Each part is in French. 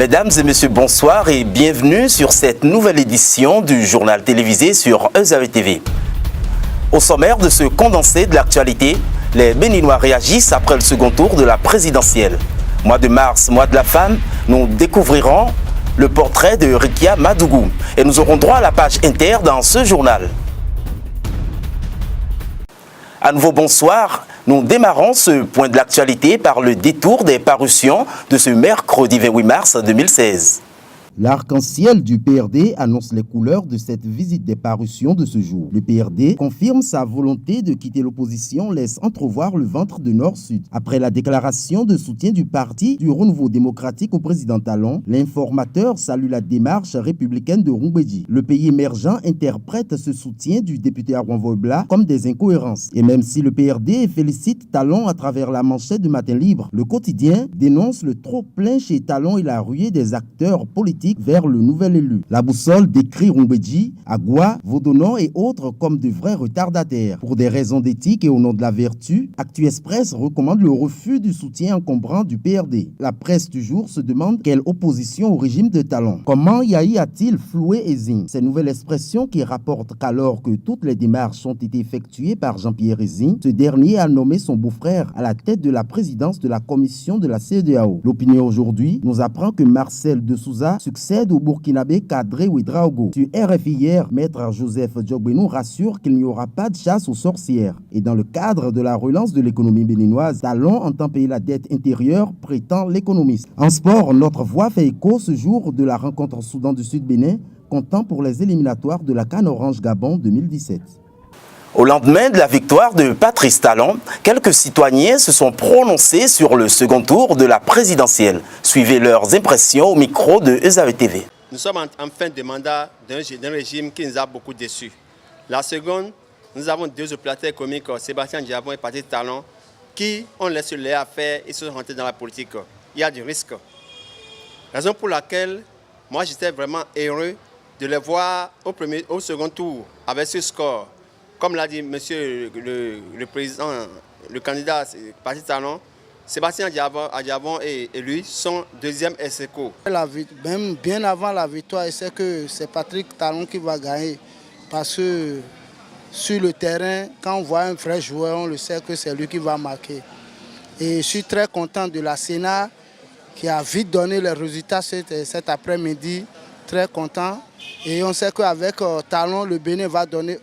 Mesdames et messieurs, bonsoir et bienvenue sur cette nouvelle édition du journal télévisé sur Ezawe TV. Au sommaire de ce condensé de l'actualité, les Béninois réagissent après le second tour de la présidentielle. Mois de mars, mois de la femme, nous découvrirons le portrait de Rekia Madougou et nous aurons droit à la page inter dans ce journal. À nouveau bonsoir, nous démarrons ce point de l'actualité par le détour des parutions de ce mercredi 28 mars 2016. L'arc-en-ciel du PRD annonce les couleurs de cette visite des parutions de ce jour. Le PRD confirme sa volonté de quitter l'opposition, laisse entrevoir le ventre de Nord-Sud. Après la déclaration de soutien du parti du Renouveau démocratique au président Talon, l'informateur salue la démarche républicaine de Rumbedji. Le pays émergent interprète ce soutien du député Arwan-Voibla comme des incohérences. Et même si le PRD félicite Talon à travers la manchette du Matin Libre, le quotidien dénonce le trop-plein chez Talon et la ruée des acteurs politiques vers le nouvel élu. La boussole décrit Rumbedji, Agua, Vaudonon et autres comme de vrais retardataires. Pour des raisons d'éthique et au nom de la vertu, Actu Express recommande le refus du soutien encombrant du PRD. La presse du jour se demande quelle opposition au régime de Talon. Comment Yahi a-t-il floué Ezine? Ces nouvelles expressions qui rapportent qu'alors que toutes les démarches ont été effectuées par Jean-Pierre Ezine, ce dernier a nommé son beau-frère à la tête de la présidence de la commission de la CEDEAO. L'opinion aujourd'hui nous apprend que Marcel de Souza succède au Burkinabé Kadri Ouedraogo. Sur RFI hier, maître Joseph Djogbenou rassure qu'il n'y aura pas de chasse aux sorcières. Et dans le cadre de la relance de l'économie béninoise, Talon entend payer la dette intérieure, prétend l'économiste. En sport, notre voix fait écho ce jour de la rencontre en Soudan du Sud-Bénin, comptant pour les éliminatoires de la CAN Orange Gabon 2017. Au lendemain de la victoire de Patrice Talon, quelques citoyens se sont prononcés sur le second tour de la présidentielle. Suivez leurs impressions au micro de Ezawe TV. Nous sommes en fin de mandat d'un régime qui nous a beaucoup déçus. La seconde, nous avons deux opérateurs économiques, Sébastien Diabon et Patrice Talon, qui ont laissé les affaires et se sont rentrés dans la politique. Il y a du risque. Raison pour laquelle, moi j'étais vraiment heureux de les voir au second tour avec ce score. Comme l'a dit monsieur le président, le candidat Patrice Talon, Sébastien Diabon et lui sont deuxième ex-aequo. Même bien avant la victoire, c'est que c'est Patrick Talon qui va gagner. Parce que sur le terrain, quand on voit un vrai joueur, on le sait que c'est lui qui va marquer. Et je suis très content de la Sénat qui a vite donné les résultats cet après-midi. Très content. Et on sait qu'avec Talon, le Bénin va donner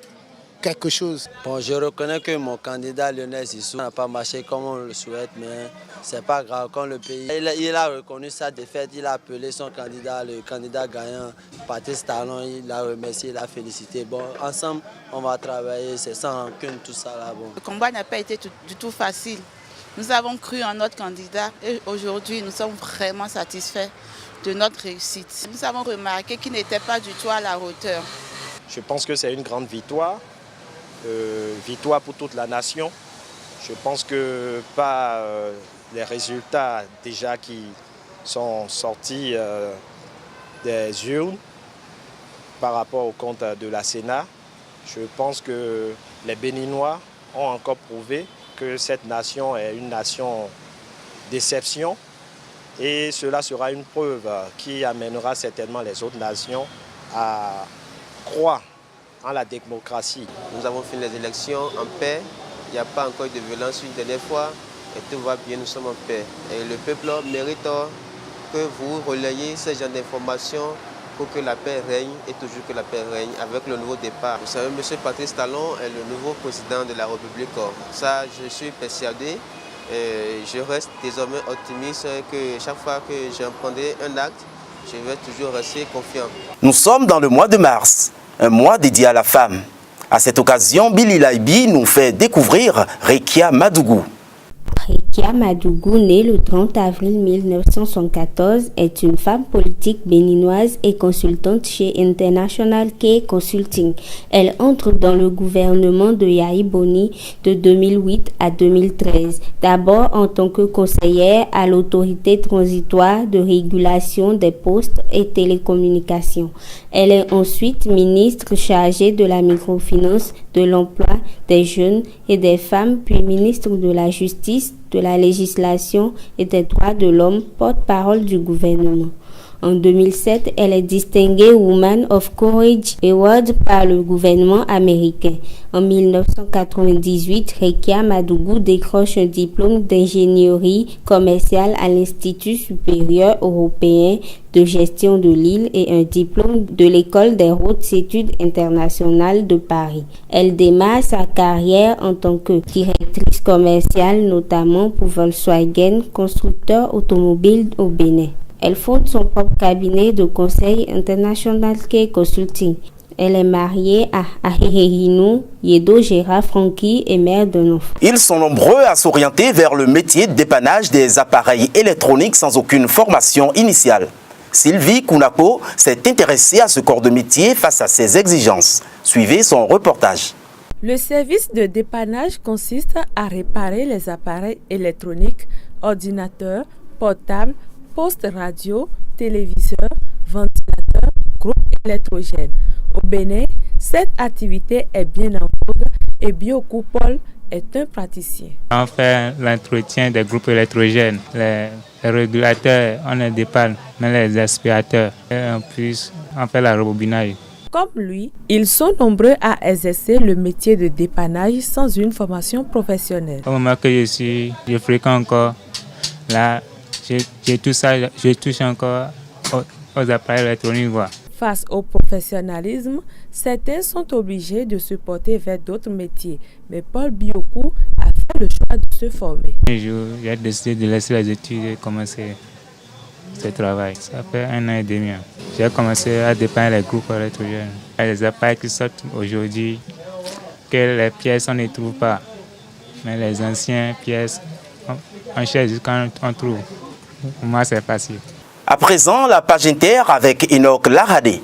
quelque chose. Bon, je reconnais que mon candidat Lionel Sissou n'a pas marché comme on le souhaite, mais c'est pas grave. Quand le pays il a reconnu sa défaite, il a appelé son candidat, le candidat gagnant, Patrice Talon, il l'a remercié, il l'a félicité. Bon, ensemble, on va travailler, c'est sans rancune, tout ça là. Bon. Le combat n'a pas été du tout facile. Nous avons cru en notre candidat et aujourd'hui, nous sommes vraiment satisfaits de notre réussite. Nous avons remarqué qu'il n'était pas du tout à la hauteur. Je pense que c'est une grande victoire. Victoire pour toute la nation. Je pense que par les résultats déjà qui sont sortis des urnes par rapport au compte de la Sénat, je pense que les Béninois ont encore prouvé que cette nation est une nation d'exception et cela sera une preuve qui amènera certainement les autres nations à croire en la démocratie. Nous avons fini les élections en paix, il n'y a pas encore eu de violence une dernière fois et tout va bien, nous sommes en paix. Et le peuple mérite que vous relayez ce genre d'informations pour que la paix règne et toujours que la paix règne avec le nouveau départ. Vous savez, M. Patrice Talon est le nouveau président de la République. Ça, je suis persuadé et je reste désormais optimiste que chaque fois que j'emprunterai un acte, je vais toujours rester confiant. Nous sommes dans le mois de mars, un mois dédié à la femme. À cette occasion, Billy Laibi nous fait découvrir Rekia Madougou. Rekia Madougou, née le 30 avril 1974, est une femme politique béninoise et consultante chez International Key Consulting. Elle entre dans le gouvernement de Yahi Boni de 2008 à 2013, d'abord en tant que conseillère à l'autorité transitoire de régulation des postes et télécommunications. Elle est ensuite ministre chargée de la microfinance, de l'emploi, des jeunes et des femmes, puis ministre de la Justice, de la législation et des droits de l'homme, porte-parole du gouvernement. En 2007, elle est distinguée Woman of Courage Award par le gouvernement américain. En 1998, Rekia Madougou décroche un diplôme d'ingénierie commerciale à l'Institut supérieur européen de gestion de l'île et un diplôme de l'École des hautes études internationales de Paris. Elle démarre sa carrière en tant que directrice commerciale, notamment pour Volkswagen, constructeur automobile au Bénin. Elle fonde son propre cabinet de conseil International Key Consulting. Elle est mariée à Ahirinu Yedo Gérard Francky et mère d'un enfant. Ils sont nombreux à s'orienter vers le métier de dépannage des appareils électroniques sans aucune formation initiale. Sylvie Kounako s'est intéressée à ce corps de métier face à ses exigences. Suivez son reportage. Le service de dépannage consiste à réparer les appareils électroniques, ordinateurs, portables, postes radio, téléviseurs, ventilateurs, groupes électrogènes. Au Bénin, cette activité est bien en vogue et Biokou Paul est un praticien. On fait l'entretien des groupes électrogènes, les régulateurs, on les dépanne, mais les aspirateurs, et en plus, on fait la rebobinage. Comme lui, ils sont nombreux à exercer le métier de dépannage sans une formation professionnelle. Au moment que je fréquente encore, là, je touche encore aux appareils électroniques. Face au professionnalisme, certains sont obligés de se porter vers d'autres métiers. Mais Paul Biokou a fait le choix de se former. J'ai décidé de laisser les études et commencer ce travail. Ça fait 1 an et demi. J'ai commencé à dépanner les groupes électrogènes. Il y a des appareils qui sortent aujourd'hui que les pièces on ne trouve pas. Mais les anciennes pièces, on cherche quand on trouve. Pour moi, c'est facile. À présent, la page inter avec Enoch Laradé.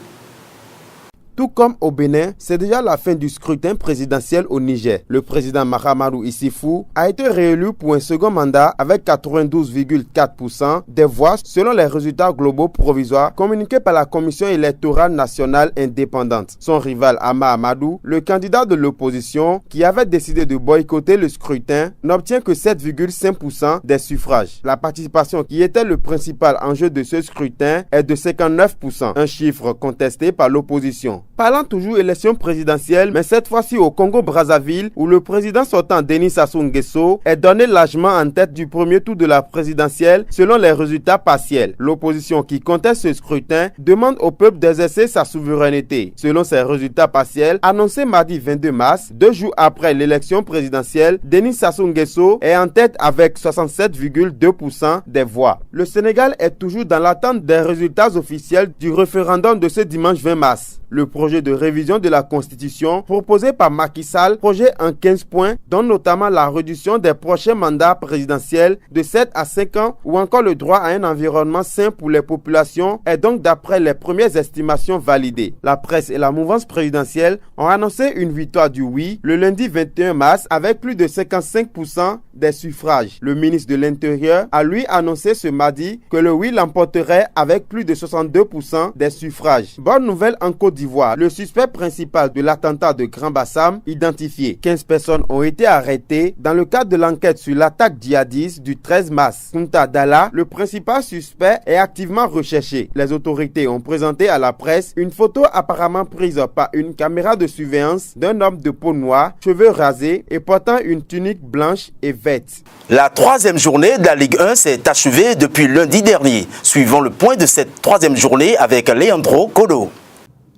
Tout comme au Bénin, c'est déjà la fin du scrutin présidentiel au Niger. Le président Mahamadou Issifou a été réélu pour un second mandat avec 92,4% des voix selon les résultats globaux provisoires communiqués par la Commission électorale nationale indépendante. Son rival Ama Amadou, le candidat de l'opposition qui avait décidé de boycotter le scrutin, n'obtient que 7,5% des suffrages. La participation qui était le principal enjeu de ce scrutin est de 59%, un chiffre contesté par l'opposition. Parlant toujours élection présidentielle, mais cette fois-ci au Congo-Brazzaville, où le président sortant Denis Sassou Nguesso est donné largement en tête du premier tour de la présidentielle selon les résultats partiels. L'opposition qui conteste ce scrutin demande au peuple d'exercer sa souveraineté. Selon ces résultats partiels, annoncés mardi 22 mars, 2 jours après l'élection présidentielle, Denis Sassou Nguesso est en tête avec 67,2% des voix. Le Sénégal est toujours dans l'attente des résultats officiels du référendum de ce dimanche 20 mars. Le projet de révision de la Constitution proposé par Macky Sall, projet en 15 points, dont notamment la réduction des prochains mandats présidentiels de 7 à 5 ans ou encore le droit à un environnement sain pour les populations, est donc d'après les premières estimations validées. La presse et la mouvance présidentielle ont annoncé une victoire du oui le lundi 21 mars avec plus de 55% des suffrages. Le ministre de l'Intérieur a lui annoncé ce mardi que le oui l'emporterait avec plus de 62% des suffrages. Bonne nouvelle en Côte d'Ivoire. Le suspect principal de l'attentat de Grand Bassam, identifié. 15 personnes ont été arrêtées dans le cadre de l'enquête sur l'attaque djihadiste du 13 mars. Kunta Dalla, le principal suspect, est activement recherché. Les autorités ont présenté à la presse une photo apparemment prise par une caméra de surveillance d'un homme de peau noire, cheveux rasés et portant une tunique blanche et verte. La 3e journée de la Ligue 1 s'est achevée depuis lundi dernier. Suivons le point de cette 3e journée avec Leandro Kodo.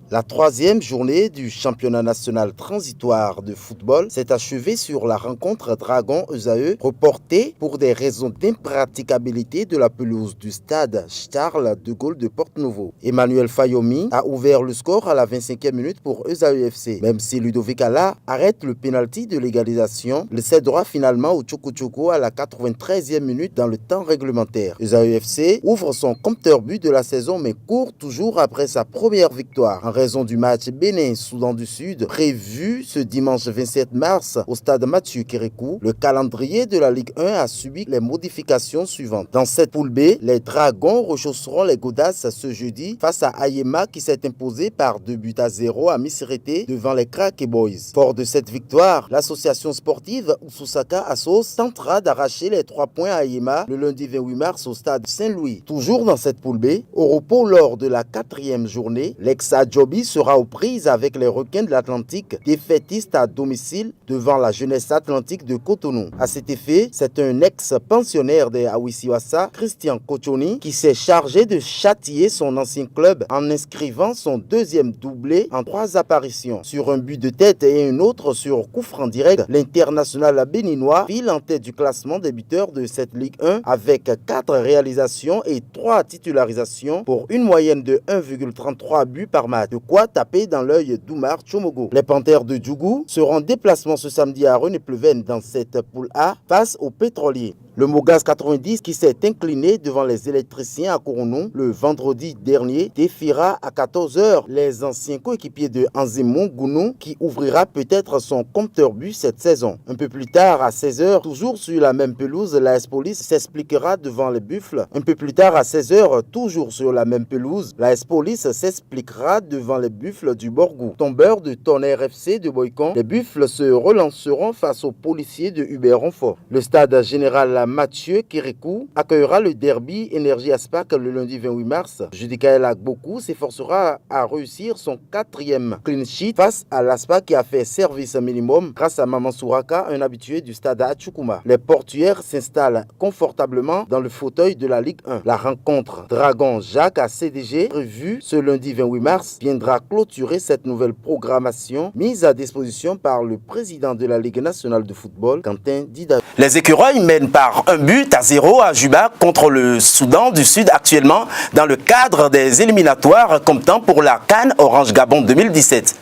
La 3e journée du championnat national transitoire de football s'est achevée sur la rencontre Dragon-Esae, reportée pour des raisons d'impraticabilité de la pelouse du stade Charles de Gaulle de Porte-Nouveau. Emmanuel Fayomi a ouvert le score à la 25e minute pour Esae FC. Même si Ludovic Alla arrête le pénalty de l'égalisation, le cédera finalement au Tchoko à la 93e minute dans le temps réglementaire. Esae FC ouvre son compteur but de la saison mais court toujours après sa première victoire. En raison du match Bénin-Soudan du Sud prévu ce dimanche 27 mars au stade Mathieu Kérékou, le calendrier de la Ligue 1 a subi les modifications suivantes. Dans cette poule B, les Dragons rechausseront les godasses ce jeudi face à Ayema qui s'est imposé par 2-0 à Misirete devant les Krake Boys. Fort de cette victoire, l'association sportive Ousaka Assos tentera d'arracher les 3 points à Ayema le lundi 28 mars au stade Saint-Louis. Toujours dans cette poule B, au repos lors de la 4e journée, l'Exa Joby sera aux prises avec les Requins de l'Atlantique, défaitistes à domicile devant la Jeunesse Atlantique de Cotonou. À cet effet, c'est un ex-pensionnaire des Awisiwasa, Christian Kochoni, qui s'est chargé de châtier son ancien club en inscrivant son 2e doublé en 3 apparitions. Sur un but de tête et un autre sur coup franc direct, l'international béninois file en tête du classement des buteurs de cette Ligue 1 avec 4 réalisations et 3 titularisations pour une moyenne de 1,33 buts par match. De quoi taper dans l'œil d'Oumar Chomogo. Les Panthères de Djougou seront en déplacement ce samedi à René-Pleven dans cette poule A face aux Pétroliers. Le Mogas 90 qui s'est incliné devant les électriciens à Coronon le vendredi dernier défiera à 14h les anciens coéquipiers de Anzemon Gounou qui ouvrira peut-être son compteur but cette saison. Un peu plus tard à 16h, toujours sur la même pelouse, l'AS Police s'expliquera devant les Buffles. Un peu plus tard à 16h, toujours sur la même pelouse, l'AS Police s'expliquera devant les Buffles du Borgou. Tombeur de Tonnerre FC de Boycon, les Buffles se relanceront face aux policiers de Hubert Renfort. Le stade général Mathieu Kérékou accueillera le derby Énergie Aspac le lundi 28 mars. Judicaël Agbokou s'efforcera à réussir son 4e clean sheet face à l'Aspac qui a fait service minimum grâce à Maman Souraka, un habitué du stade Achoukouma. Les portuaires s'installent confortablement dans le fauteuil de la Ligue 1. La rencontre Dragon-Jacques à CDG prévue ce lundi 28 mars viendra clôturer cette nouvelle programmation mise à disposition par le président de la Ligue nationale de football, Quentin Dida. Les écureuils mènent par 1-0 à Juba contre le Soudan du Sud actuellement dans le cadre des éliminatoires comptant pour la CAN Orange Gabon 2017.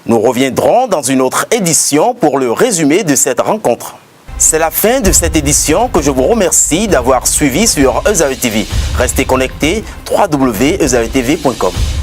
Nous reviendrons dans une autre édition pour le résumé de cette rencontre. C'est la fin de cette édition que je vous remercie d'avoir suivi sur EZAE TV. Restez connectés www.ezaetv.com.